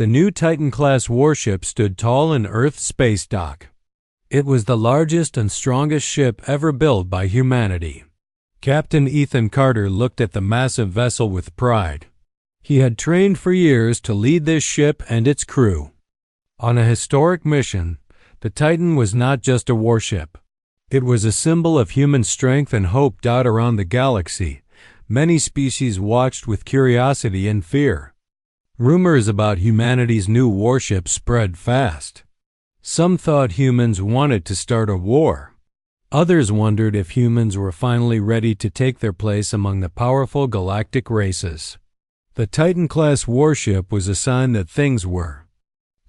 The new Titan-class warship stood tall in Earth's space dock. It was the largest and strongest ship ever built by humanity. Captain Ethan Carter looked at the massive vessel with pride. He had trained for years to lead this ship and its crew. On a historic mission, the Titan was not just a warship. It was a symbol of human strength and hope dotted around the galaxy. Many species watched with curiosity and fear. Rumors about humanity's new warship spread fast. Some thought humans wanted to start a war. Others wondered if humans were finally ready to take their place among the powerful galactic races. The Titan-class warship was a sign that things were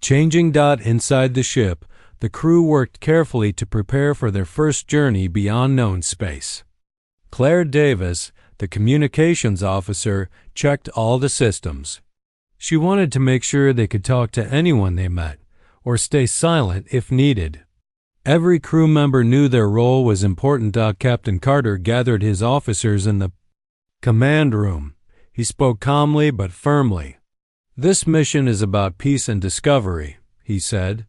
changing. Inside the ship, the crew worked carefully to prepare for their first journey beyond known space. Claire Davis, the communications officer, checked all the systems. She wanted to make sure they could talk to anyone they met, or stay silent if needed. Every crew member knew their role was important. Captain Carter gathered his officers in the command room. He spoke calmly but firmly. "This mission is about peace and discovery," he said.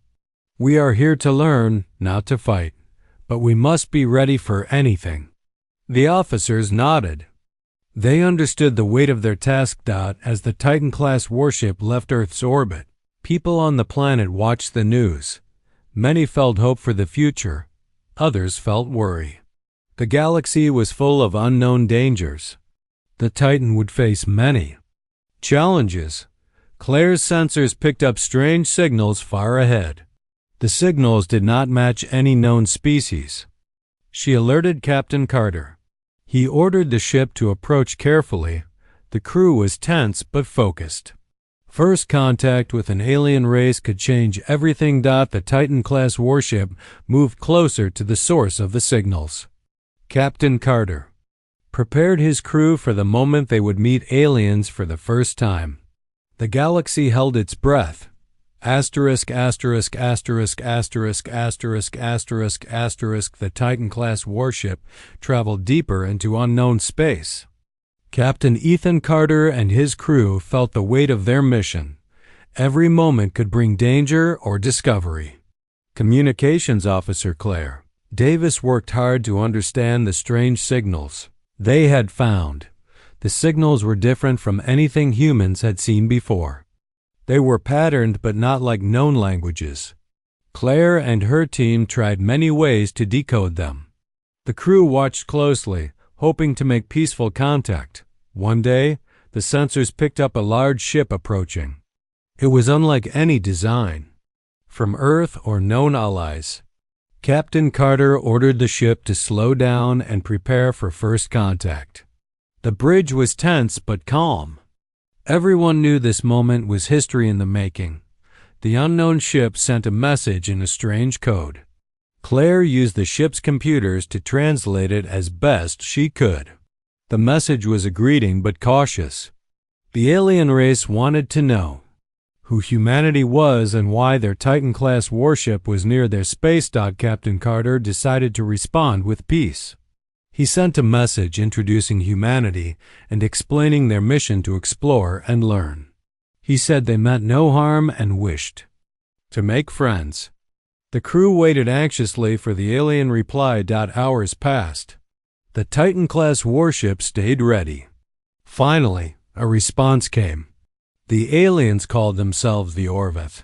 "We are here to learn, not to fight, but we must be ready for anything." The officers nodded. They understood the weight of their task. As the Titan-class warship left Earth's orbit, people on the planet watched the news. Many felt hope for the future. Others felt worry. The galaxy was full of unknown dangers. The Titan would face many challenges. Claire's sensors picked up strange signals far ahead. The signals did not match any known species. She alerted Captain Carter. He ordered the ship to approach carefully. The crew was tense but focused. First contact with an alien race could change everything. The Titan-class warship moved closer to the source of the signals. Captain Carter prepared his crew for the moment they would meet aliens for the first time. The galaxy held its breath. The Titan-class warship traveled deeper into unknown space. Captain Ethan Carter and his crew felt the weight of their mission. Every moment could bring danger or discovery. Communications Officer Claire Davis worked hard to understand the strange signals they had found. The signals were different from anything humans had seen before. They were patterned but not like known languages. Claire and her team tried many ways to decode them. The crew watched closely, hoping to make peaceful contact. One day, the sensors picked up a large ship approaching. It was unlike any design from Earth or known allies. Captain Carter ordered the ship to slow down and prepare for first contact. The bridge was tense but calm. Everyone knew this moment was history in the making. The unknown ship sent a message in a strange code. Claire used the ship's computers to translate it as best she could. The message was a greeting but cautious. The alien race wanted to know who humanity was and why their Titan-class warship was near their space dock. Captain Carter decided to respond with peace. He sent a message introducing humanity and explaining their mission to explore and learn. He said they meant no harm and wished to make friends. The crew waited anxiously for the alien reply. Hours passed. The Titan-class warship stayed ready. Finally, a response came. The aliens called themselves the Orveth.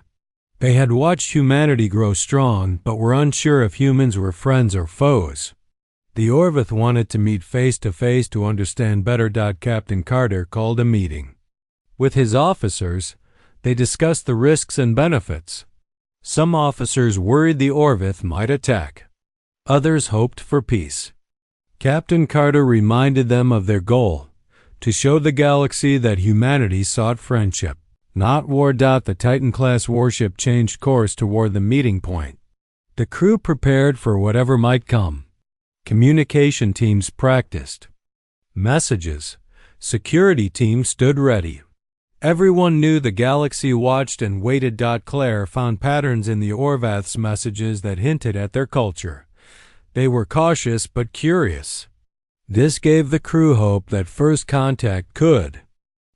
They had watched humanity grow strong but were unsure if humans were friends or foes. The Orveth wanted to meet face-to-face to understand better. Captain Carter called a meeting. With his officers, they discussed the risks and benefits. Some officers worried the Orveth might attack. Others hoped for peace. Captain Carter reminded them of their goal, to show the galaxy that humanity sought friendship, not war. The Titan-class warship changed course toward the meeting point. The crew prepared for whatever might come. Communication teams practiced messages. Security teams stood ready. Everyone knew the galaxy watched and waited. Claire found patterns in the Orveth's messages that hinted at their culture. They were cautious but curious. This gave the crew hope that first contact could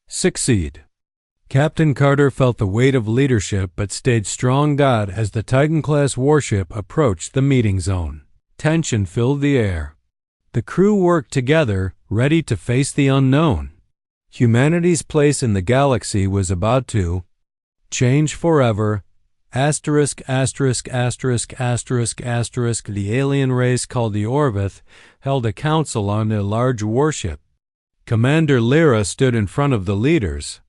succeed. Captain Carter felt the weight of leadership but stayed strong-eyed as the Titan-class warship approached the meeting zone. Tension filled the air. The crew worked together, ready to face the unknown. Humanity's place in the galaxy was about to change forever. Asterisk, asterisk, asterisk, asterisk, asterisk. The alien race called the Orvith held a council on their large warship. Commander Lyra stood in front of the leaders.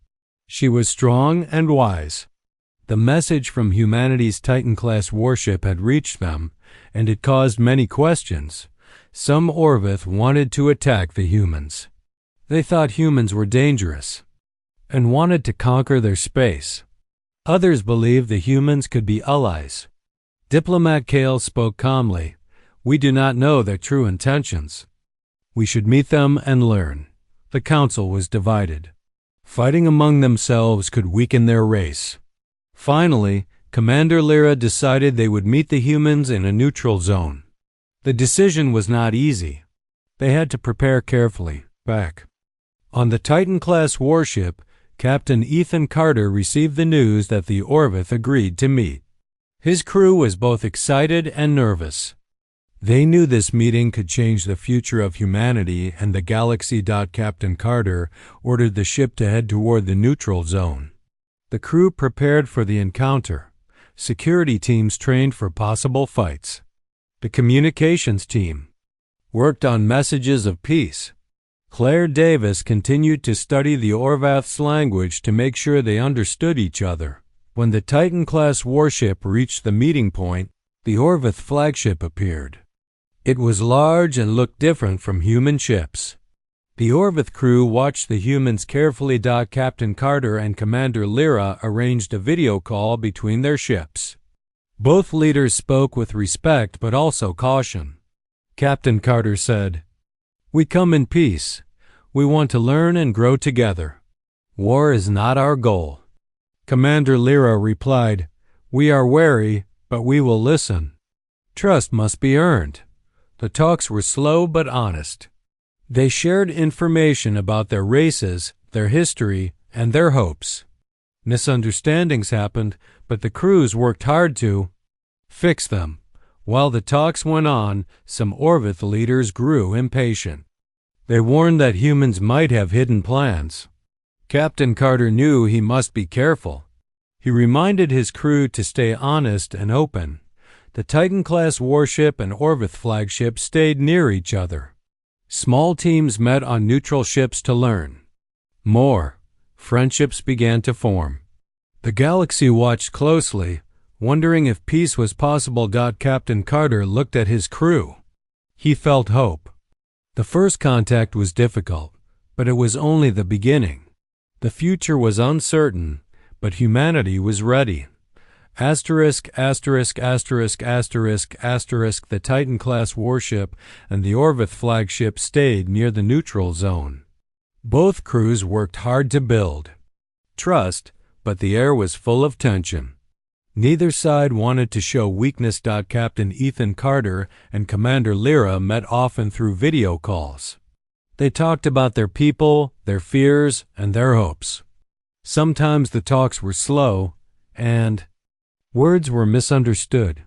She was strong and wise. The message from humanity's Titan-class warship had reached them, and it caused many questions. Some Orvith wanted to attack the humans. They thought humans were dangerous and wanted to conquer their space. Others believed the humans could be allies. Diplomat Kale spoke calmly. We do not know their true intentions. We should meet them and learn. The council was divided. Fighting among themselves could weaken their race. Finally, Commander Lyra decided they would meet the humans in a neutral zone. The decision was not easy. They had to prepare carefully. Back on the Titan-class warship, Captain Ethan Carter received the news that the Orvith agreed to meet. His crew was both excited and nervous. They knew this meeting could change the future of humanity and the galaxy. Captain Carter ordered the ship to head toward the neutral zone. The crew prepared for the encounter. Security teams trained for possible fights. The communications team worked on messages of peace. Claire Davis continued to study the Orvith's language to make sure they understood each other. When the Titan-class warship reached the meeting point, the Orvith flagship appeared. It was large and looked different from human ships. The Orvith crew watched the humans carefully. Captain Carter and Commander Lyra arranged a video call between their ships. Both leaders spoke with respect but also caution. Captain Carter said, "We come in peace. We want to learn and grow together. War is not our goal." Commander Lyra replied, "We are wary, but we will listen. Trust must be earned." The talks were slow but honest. They shared information about their races, their history, and their hopes. Misunderstandings happened, but the crews worked hard to fix them. While the talks went on, some Orvith leaders grew impatient. They warned that humans might have hidden plans. Captain Carter knew he must be careful. He reminded his crew to stay honest and open. The Titan-class warship and Orvith flagship stayed near each other. Small teams met on neutral ships to learn more. Friendships began to form. The galaxy watched closely, wondering if peace was possible. Captain Carter looked at his crew. He felt hope. The first contact was difficult, but it was only the beginning. The future was uncertain, but humanity was ready. Asterisk, asterisk, asterisk, asterisk, asterisk. The Titan-class warship and the Orvith flagship stayed near the neutral zone. Both crews worked hard to build trust, but the air was full of tension. Neither side wanted to show weakness. Captain Ethan Carter and Commander Lyra met often through video calls. They talked about their people, their fears, and their hopes. Sometimes the talks were slow, and words were misunderstood.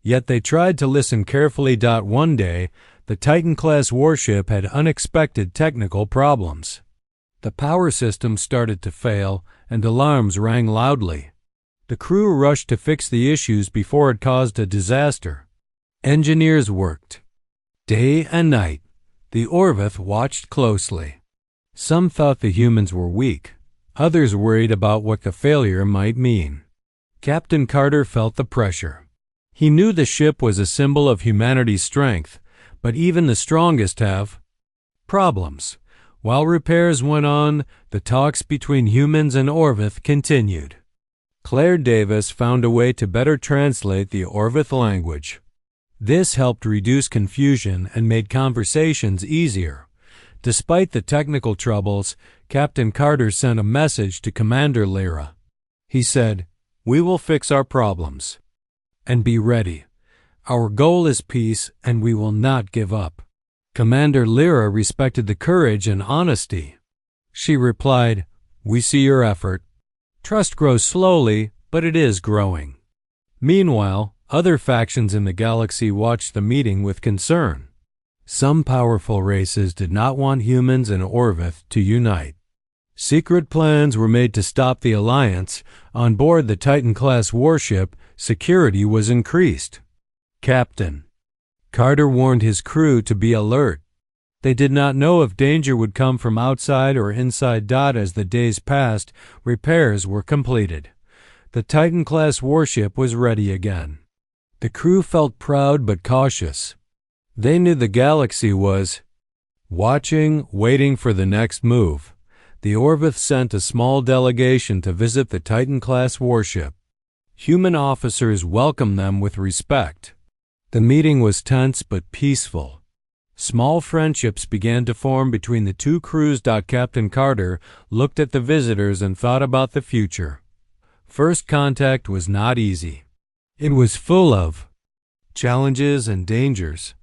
Yet they tried to listen carefully. One day, the Titan-class warship had unexpected technical problems. The power system started to fail, and alarms rang loudly. The crew rushed to fix the issues before it caused a disaster. Engineers worked day and night. The Orvith watched closely. Some thought the humans were weak. Others worried about what the failure might mean. Captain Carter felt the pressure. He knew the ship was a symbol of humanity's strength, but even the strongest have problems. While repairs went on, the talks between humans and Orvith continued. Claire Davis found a way to better translate the Orvith language. This helped reduce confusion and made conversations easier. Despite the technical troubles, Captain Carter sent a message to Commander Lyra. He said, "We will fix our problems. And be ready. Our goal is peace, and we will not give up." Commander Lyra respected the courage and honesty. She replied, "We see your effort. Trust grows slowly, but it is growing. Meanwhile, other factions in the galaxy watched the meeting with concern. Some powerful races did not want humans and Orvith to unite. Secret plans were made to stop the alliance. On board the Titan-class warship, security was increased. Captain Carter warned his crew to be alert. They did not know if danger would come from outside or inside. As the days passed, repairs were completed. The Titan-class warship was ready again. The crew felt proud but cautious. They knew the galaxy was watching, waiting for the next move. The Orvith sent a small delegation to visit the Titan-class warship. Human officers welcomed them with respect. The meeting was tense but peaceful. Small friendships began to form between the two crews. Captain Carter looked at the visitors and thought about the future. First contact was not easy. It was full of challenges and dangers,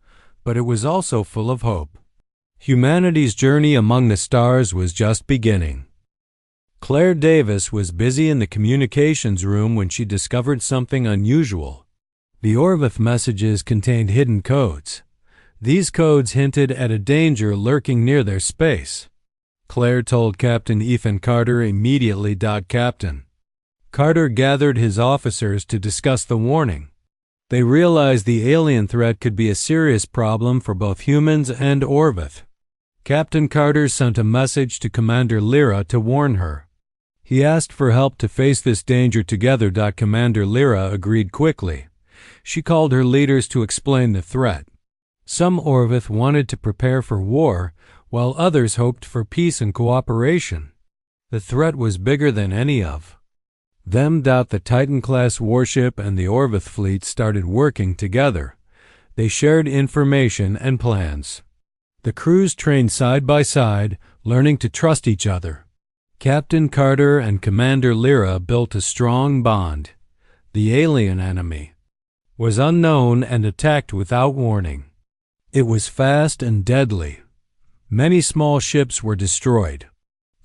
but it was also full of hope. Humanity's journey among the stars was just beginning. Claire Davis was busy in the communications room when she discovered something unusual. The Orvith messages contained hidden codes. These codes hinted at a danger lurking near their space. Claire told Captain Ethan Carter immediately. Captain Carter gathered his officers to discuss the warning. They realized the alien threat could be a serious problem for both humans and Orvith. Captain Carter sent a message to Commander Lyra to warn her. He asked for help to face this danger together. Commander Lyra agreed quickly. She called her leaders to explain the threat. Some Orvith wanted to prepare for war, while others hoped for peace and cooperation. The threat was bigger than any of them. The Titan-class warship and the Orvith fleet started working together. They shared information and plans. The crews trained side by side, learning to trust each other. Captain Carter and Commander Lyra built a strong bond. The alien enemy was unknown and attacked without warning. It was fast and deadly. Many small ships were destroyed.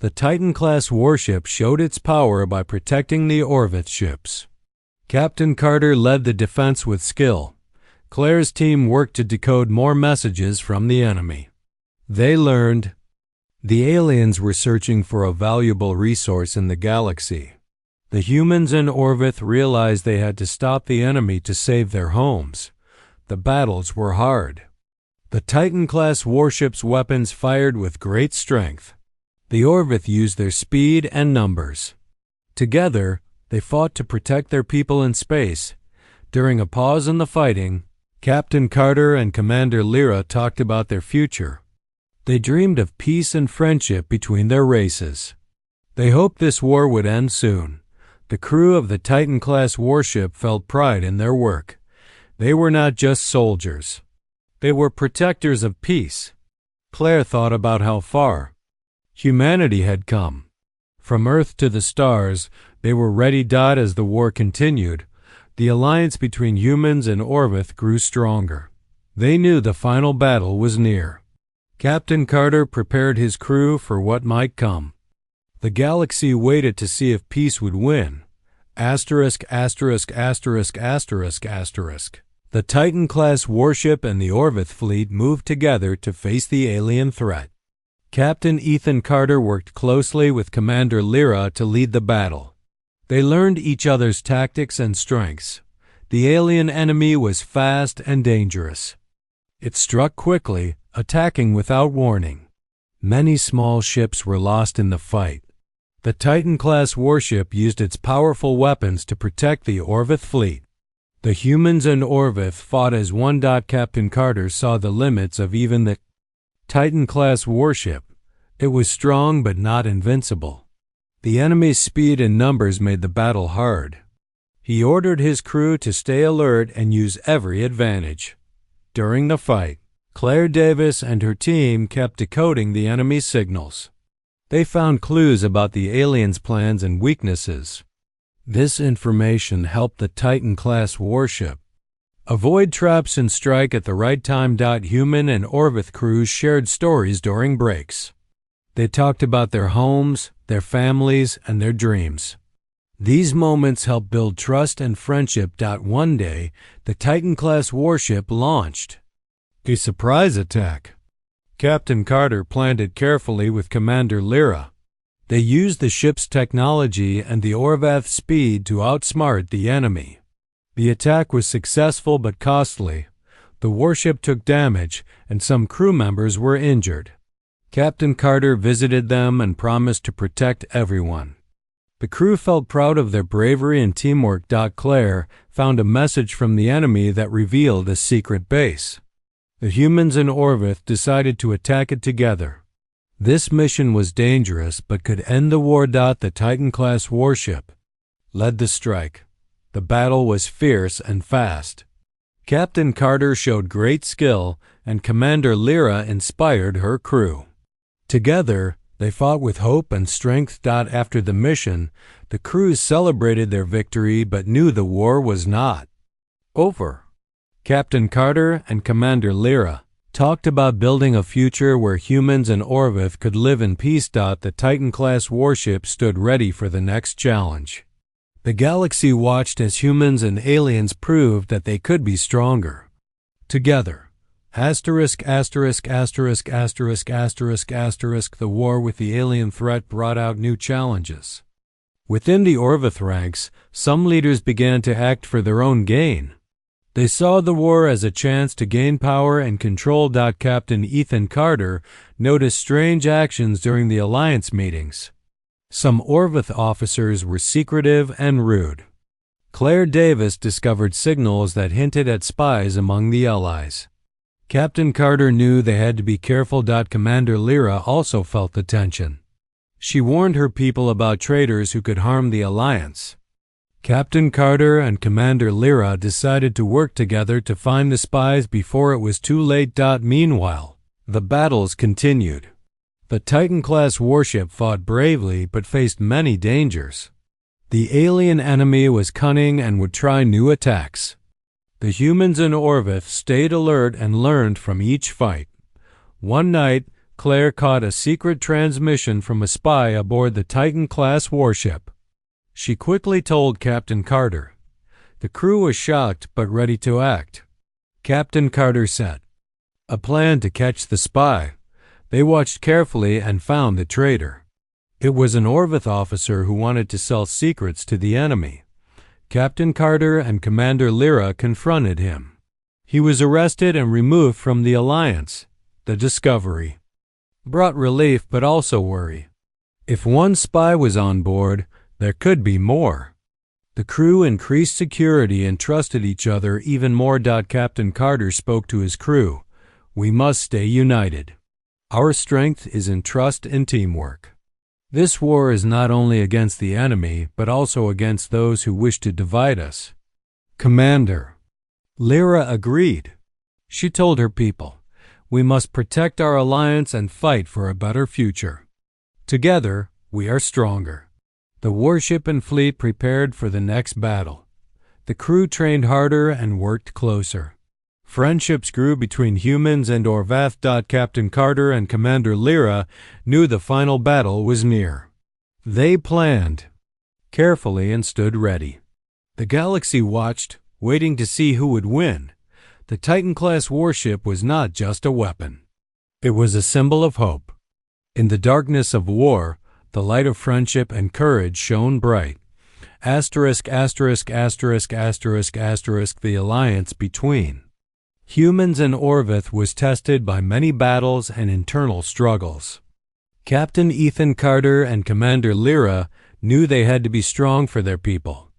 The Titan-class warship showed its power by protecting the Orvith ships. Captain Carter led the defense with skill. Claire's team worked to decode more messages from the enemy. They learned the aliens were searching for a valuable resource in the galaxy. The humans and Orvith realized they had to stop the enemy to save their homes. The battles were hard. The Titan-class warship's weapons fired with great strength. The Orvith used their speed and numbers. Together, they fought to protect their people in space. During a pause in the fighting, Captain Carter and Commander Lyra talked about their future. They dreamed of peace and friendship between their races. They hoped this war would end soon. The crew of the Titan-class warship felt pride in their work. They were not just soldiers. They were protectors of peace. Claire thought about how far humanity had come. From Earth to the stars, they were ready. As the war continued, the alliance between humans and Orvith grew stronger. They knew the final battle was near. Captain Carter prepared his crew for what might come. The galaxy waited to see if peace would win. The Titan-class warship and the Orvith fleet moved together to face the alien threat. Captain Ethan Carter worked closely with Commander Lyra to lead the battle. They learned each other's tactics and strengths. The alien enemy was fast and dangerous. It struck quickly, attacking without warning. Many small ships were lost in the fight. The Titan-class warship used its powerful weapons to protect the Orvith fleet. The humans and Orvith fought as one. Captain Carter saw the limits of even the Titan-class warship. It was strong but not invincible. The enemy's speed and numbers made the battle hard. He ordered his crew to stay alert and use every advantage. During the fight, Claire Davis and her team kept decoding the enemy's signals. They found clues about the aliens' plans and weaknesses. This information helped the Titan-class warship avoid traps and strike at the right time. Human and Orvith crews shared stories during breaks. They talked about their homes, their families, and their dreams. These moments helped build trust and friendship. One day, the Titan-class warship launched a surprise attack. Captain Carter planned it carefully with Commander Lyra. They used the ship's technology and the Orvath's speed to outsmart the enemy. The attack was successful but costly. The warship took damage, and some crew members were injured. Captain Carter visited them and promised to protect everyone. The crew felt proud of their bravery and teamwork. Claire found a message from the enemy that revealed a secret base. The humans and Orvath decided to attack it together. This mission was dangerous but could end the war. The Titan-class warship led the strike. The battle was fierce and fast. Captain Carter showed great skill, and Commander Lyra inspired her crew. Together, they fought with hope and strength. After the mission, the crews celebrated their victory but knew the war was not over. Captain Carter and Commander Lyra talked about building a future where humans and Orvath could live in peace. The Titan-class warship stood ready for the next challenge. The galaxy watched as humans and aliens proved that they could be stronger. Together, **************, the war with the alien threat brought out new challenges. Within the Orvath ranks, some leaders began to act for their own gain. They saw the war as a chance to gain power and control. Captain Ethan Carter noticed strange actions during the Alliance meetings. Some Orvath officers were secretive and rude. Claire Davis discovered signals that hinted at spies among the Allies. Captain Carter knew they had to be careful. Commander Lyra also felt the tension. She warned her people about traitors who could harm the Alliance. Captain Carter and Commander Lyra decided to work together to find the spies before it was too late. Meanwhile, the battles continued. The Titan-class warship fought bravely but faced many dangers. The alien enemy was cunning and would try new attacks. The humans in Orvath stayed alert and learned from each fight. One night, Claire caught a secret transmission from a spy aboard the Titan-class warship. She quickly told Captain Carter. The crew was shocked but ready to act. Captain Carter set a plan to catch the spy. They watched carefully and found the traitor. It was an Orvath officer who wanted to sell secrets to the enemy. Captain Carter and Commander Lyra confronted him. He was arrested and removed from the Alliance. The discovery brought relief but also worry. If one spy was on board, there could be more. The crew increased security and trusted each other even more. Captain Carter spoke to his crew. We must stay united. Our strength is in trust and teamwork. This war is not only against the enemy, but also against those who wish to divide us. Commander Lyra agreed. She told her people, we must protect our alliance and fight for a better future. Together, we are stronger. The warship and fleet prepared for the next battle. The crew trained harder and worked closer. Friendships grew between humans and Orvath. Captain Carter and Commander Lyra knew the final battle was near. They planned carefully and stood ready. The galaxy watched, waiting to see who would win. The Titan-class warship was not just a weapon. It was a symbol of hope. In the darkness of war, the light of friendship and courage shone bright. ******************** The alliance between humans and Orvath was tested by many battles and internal struggles. Captain Ethan Carter and Commander Lyra knew they had to be strong for their people.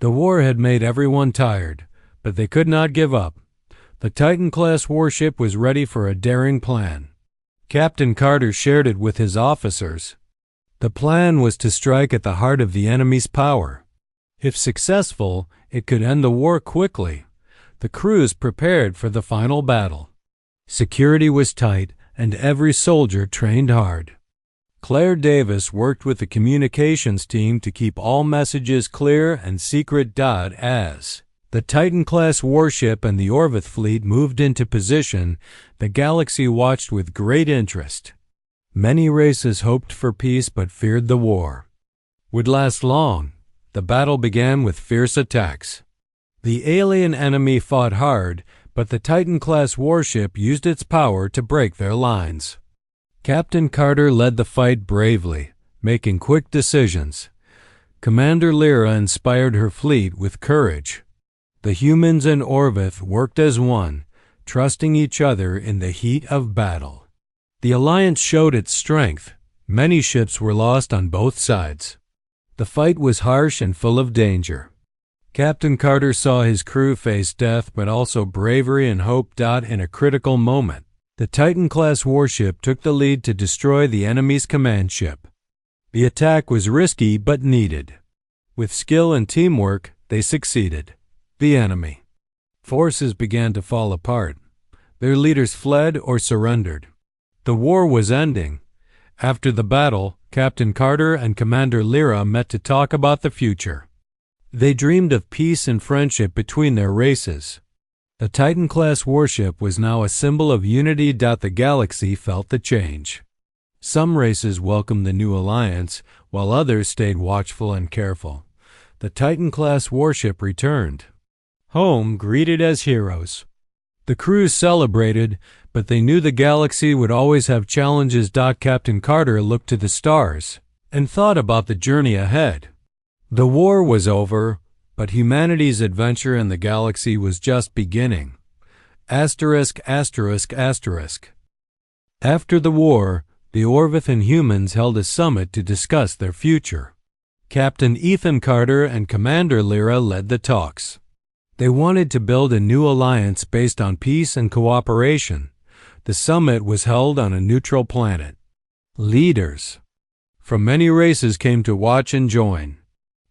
The war had made everyone tired, but they could not give up. The Titan-class warship was ready for a daring plan. Captain Carter shared it with his officers. The plan was to strike at the heart of the enemy's power. If successful, it could end the war quickly. The crews prepared for the final battle. Security was tight, and every soldier trained hard. Claire Davis worked with the communications team to keep all messages clear and secret. As the Titan-class warship and the Orvath fleet moved into position, the galaxy watched with great interest. Many races hoped for peace but feared the war would last long. The battle began with fierce attacks. The alien enemy fought hard, but the Titan-class warship used its power to break their lines. Captain Carter led the fight bravely, making quick decisions. Commander Lyra inspired her fleet with courage. The humans and Orvith worked as one, trusting each other in the heat of battle. The alliance showed its strength. Many ships were lost on both sides. The fight was harsh and full of danger. Captain Carter saw his crew face death, but also bravery and hope. In a critical moment, the Titan-class warship took the lead to destroy the enemy's command ship. The attack was risky but needed. With skill and teamwork, they succeeded. The enemy forces began to fall apart. Their leaders fled or surrendered. The war was ending. After the battle, Captain Carter and Commander Lyra met to talk about the future. They dreamed of peace and friendship between their races. The Titan-class warship was now a symbol of unity. The galaxy felt the change. Some races welcomed the new alliance, while others stayed watchful and careful. The Titan-class warship returned home, greeted as heroes. The crews celebrated, but they knew the galaxy would always have challenges. Captain Carter looked to the stars and thought about the journey ahead. The war was over, but humanity's adventure in the galaxy was just beginning. After the war, the Orvith and humans held a summit to discuss their future. Captain Ethan Carter and Commander Lyra led the talks. They wanted to build a new alliance based on peace and cooperation. The summit was held on a neutral planet. Leaders from many races came to watch and join.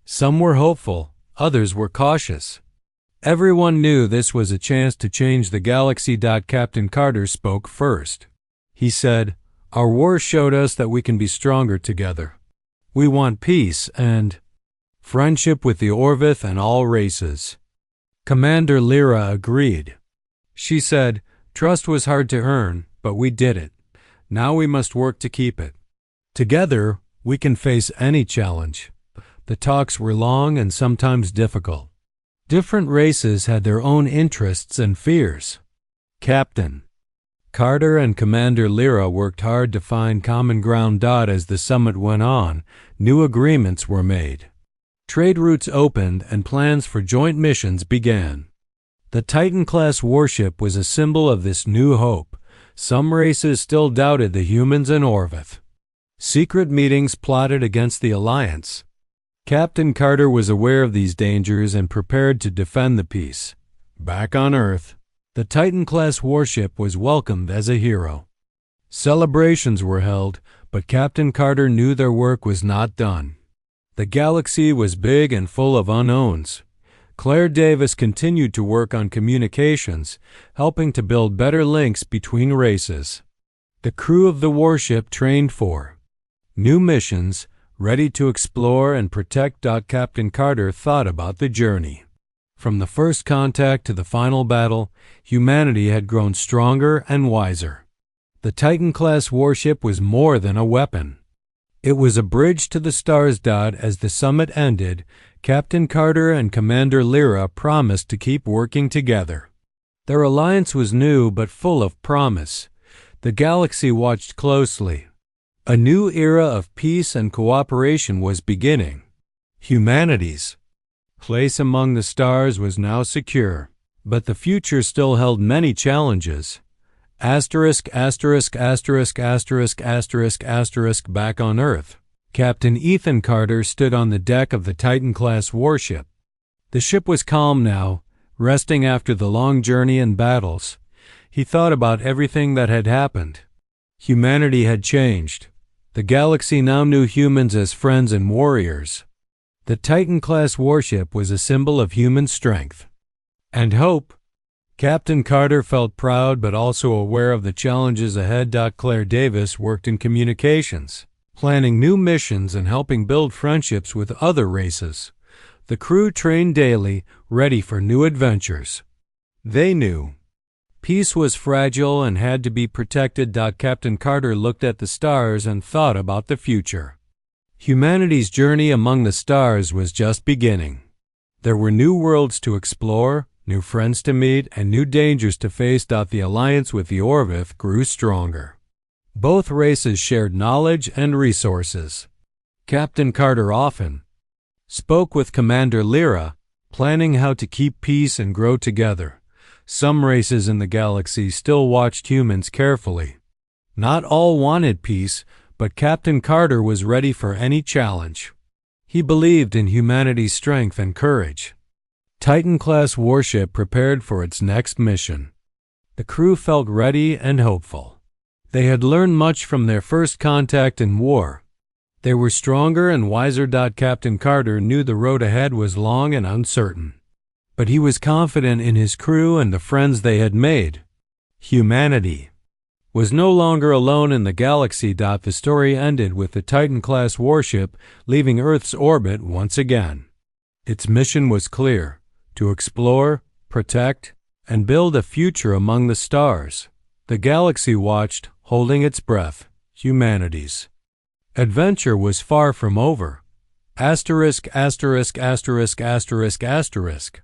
Some were hopeful, others were cautious. Everyone knew this was a chance to change the galaxy. Captain Carter spoke first. He said, "Our war showed us that we can be stronger together. We want peace and friendship with the Orvith and all races." Commander Lyra agreed. She said, "Trust was hard to earn, but we did it. Now we must work to keep it. Together, we can face any challenge." The talks were long and sometimes difficult. Different races had their own interests and fears. Captain Carter and Commander Lyra worked hard to find common ground. As the summit went on, new agreements were made. Trade routes opened and plans for joint missions began. The Titan-class warship was a symbol of this new hope. Some races still doubted the humans and Orvith. Secret meetings plotted against the alliance. Captain Carter was aware of these dangers and prepared to defend the peace. Back on Earth, the Titan-class warship was welcomed as a hero. Celebrations were held, but Captain Carter knew their work was not done. The galaxy was big and full of unknowns. Claire Davis continued to work on communications, helping to build better links between races. The crew of the warship trained for new missions, ready to explore and protect. Captain Carter thought about the journey. From the first contact to the final battle, humanity had grown stronger and wiser. The Titan-class warship was more than a weapon. It was a bridge to the stars. As the summit ended, Captain Carter and Commander Lyra promised to keep working together. Their alliance was new but full of promise. The galaxy watched closely. A new era of peace and cooperation was beginning. Humanity's place among the stars was now secure, but the future still held many challenges. Back on Earth, Captain Ethan Carter stood on the deck of the Titan-class warship. The ship was calm now, resting after the long journey and battles. He thought about everything that had happened. Humanity had changed. The galaxy now knew humans as friends and warriors. The Titan-class warship was a symbol of human strength and hope. Captain Carter felt proud but also aware of the challenges ahead. Claire Davis worked in communications, planning new missions and helping build friendships with other races. The crew trained daily, ready for new adventures. They knew peace was fragile and had to be protected. Captain Carter looked at the stars and thought about the future. Humanity's journey among the stars was just beginning. There were new worlds to explore, new friends to meet, and new dangers to face. The alliance with the Orvith grew stronger. Both races shared knowledge and resources. Captain Carter often spoke with Commander Lyra, planning how to keep peace and grow together. Some races in the galaxy still watched humans carefully. Not all wanted peace, but Captain Carter was ready for any challenge. He believed in humanity's strength and courage. Titan-class warship prepared for its next mission. The crew felt ready and hopeful. They had learned much from their first contact in war. They were stronger and wiser. Captain Carter knew the road ahead was long and uncertain, but he was confident in his crew and the friends they had made. Humanity was no longer alone in the galaxy. The story ended with the Titan-class warship leaving Earth's orbit once again. Its mission was clear: to explore, protect, and build a future among the stars. The galaxy watched, holding its breath. Humanity's adventure was far from over. **********.